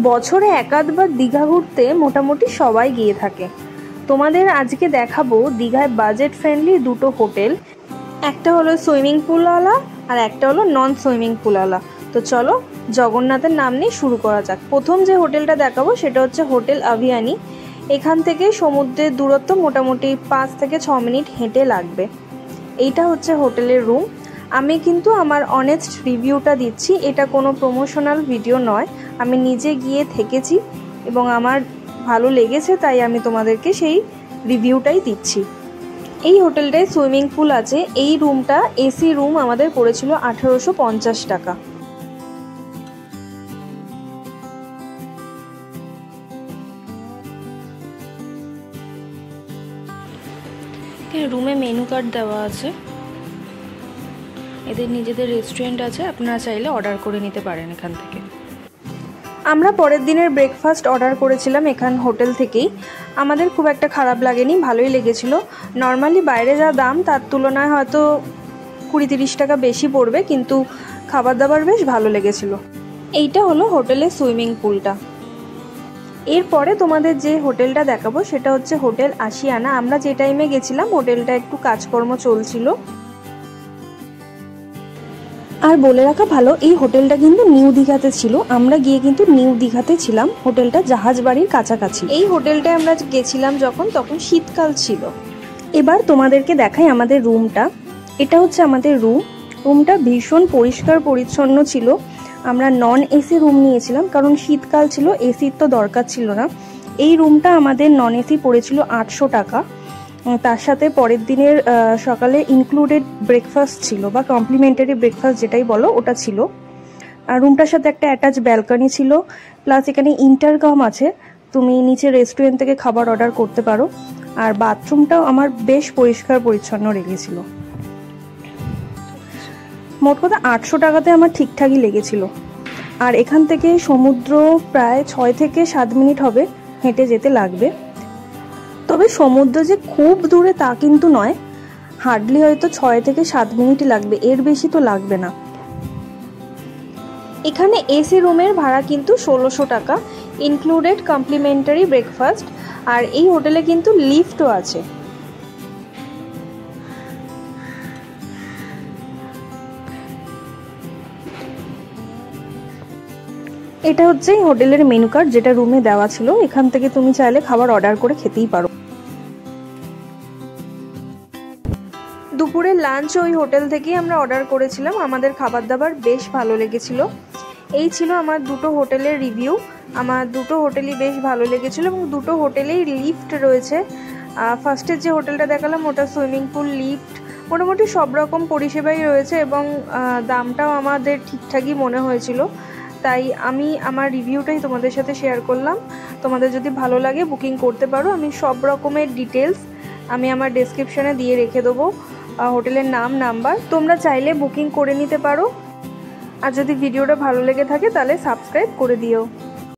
বছরে একাধবার দীঘা ঘুরতে মোটামুটি সবাই গিয়ে থাকে। তোমাদের আজকে দেখাবো দীঘায় বাজেট ফ্রেন্ডলি দুটো হোটেল। একটা হলো সুইমিং পুলওয়ালা আর একটা হলো নন সুইমিং পুলওয়ালা। তো চলো জগন্নাথের নাম নিয়ে শুরু করা যাক। প্রথম যে হোটেলটা দেখাবো সেটা হচ্ছে হোটেল আভিয়ানি। এখান থেকে সমুদ্রের দূরত্ব মোটামুটি 5 থেকে 6 মিনিট হেঁটে লাগবে। এইটা হচ্ছে হোটেলের রুম। আমি কিন্তু আমার অনেস্ট রিভিউটা দিচ্ছি, এটা কোনো প্রমোশনাল ভিডিও নয়। আমি নিজে গিয়ে থেকেছি এবং আমার ভালো লেগেছে, তাই আমি তোমাদেরকে সেই রিভিউটাই দিচ্ছি। এই হোটেলটায় সুইমিং পুল আছে। এই রুমটা এসি রুম আমাদের পড়েছিল 1850 টাকা। রুমে মেনু কার্ড দেওয়া আছে, এদের নিজেদের রেস্টুরেন্ট আছে, আপনারা চাইলে অর্ডার করে নিতে পারেন এখান থেকে। আমরা পরের দিনের ব্রেকফাস্ট অর্ডার করেছিলাম এখান হোটেল থেকেই। আমাদের খুব একটা খারাপ লাগেনি, ভালোই লেগেছিল। নর্মালি বাইরে যা দাম তার তুলনায় হয়তো 20-30 টাকা বেশি পড়বে, কিন্তু খাবার দাবার বেশ ভালো লেগেছিল। এইটা হলো হোটেলের সুইমিং পুলটা। এরপরে তোমাদের যে হোটেলটা দেখাবো সেটা হচ্ছে হোটেল আশিয়ানা। আমরা যে টাইমে গেছিলাম হোটেলটা একটু কাজকর্ম চলছিল। আর বলে রাখা ভালো, এই হোটেলটা কিন্তু নিউ দীঘাতে ছিল। আমরা গিয়ে কিন্তু নিউ দীঘাতে ছিলাম, হোটেলটা জাহাজ বাড়ির কাছাকাছি। এই হোটেলটায় আমরা গেছিলাম তখন শীতকাল ছিল। এবার তোমাদেরকে দেখাই আমাদের রুমটা। এটা হচ্ছে আমাদের রুমটা ভীষণ পরিষ্কার পরিচ্ছন্ন ছিল। আমরা নন এসি রুম নিয়েছিলাম, কারণ শীতকাল ছিল, এসির তো দরকার ছিল না। এই রুমটা আমাদের নন এসি পড়েছিল 800 টাকা। তার সাথে পরের দিনের সকালে ইনক্লুডেড ব্রেকফাস্ট ছিল, বা কমপ্লিমেন্টারি ব্রেকফাস্ট যেটাই বলো ওটা ছিল। আর রুমটার সাথে একটা অ্যাটাচ ব্যালকনি ছিল, প্লাস এখানে ইন্টারকম আছে, তুমি নিচে রেস্টুরেন্ট থেকে খাবার অর্ডার করতে পারো। আর বাথরুমটাও আমার বেশ পরিষ্কার পরিচ্ছন্ন লেগেছিল। মোট কথা 800 টাকাতে আমার ঠিকঠাকই লেগেছিল। আর এখান থেকে সমুদ্র প্রায় 6 থেকে 7 মিনিট হবে হেঁটে যেতে লাগবে। তবে সমুদ্র যে খুব দূরে তা কিন্তু নয়, হার্ডলি হয়তো 6 থেকে 7 মিনিটই লাগবে, এর বেশি তো লাগবে না। এখানে এসি রুমের ভাড়া কিন্তু 1600 টাকা, ইনক্লুডেড কমপ্লিমেন্টারি ব্রেকফাস্ট। আর এই হোটেলে কিন্তু লিফটও আছে। এটা হচ্ছে এই হোটেলের মেনু কার্ড, যেটা রুমে দেওয়া ছিল। এখান থেকে তুমি চাইলে খাবার অর্ডার করে খেতেই পারো। দুপুরের লাঞ্চ ওই হোটেল থেকেই আমরা অর্ডার করেছিলাম। আমাদের খাবার দাবার বেশ ভালো লেগেছিল। এই ছিল আমার দুটো হোটেলের রিভিউ। আমার দুটো হোটেলই বেশ ভালো লেগেছিল এবং দুটো হোটেলেই লিফট রয়েছে। ফার্স্টের যে হোটেলটা দেখালাম ওটা সুইমিং পুল, লিফট, মোটামুটি সব রকম পরিষেবাই রয়েছে এবং দামটাও আমাদের ঠিকঠাকই মনে হয়েছিল। তাই আমি আমার রিভিউটাই তোমাদের সাথে শেয়ার করলাম। তোমাদের যদি ভালো লাগে বুকিং করতে পারো। আমি সব রকমের ডিটেলস আমি আমার ডেসক্রিপশনে দিয়ে রেখে দেবো, হোটেলের নাম, নাম্বার। তোমরা চাইলে বুকিং করে নিতে পারো। আর যদি ভিডিওটা ভালো লেগে থাকে তাহলে সাবস্ক্রাইব করে দিও।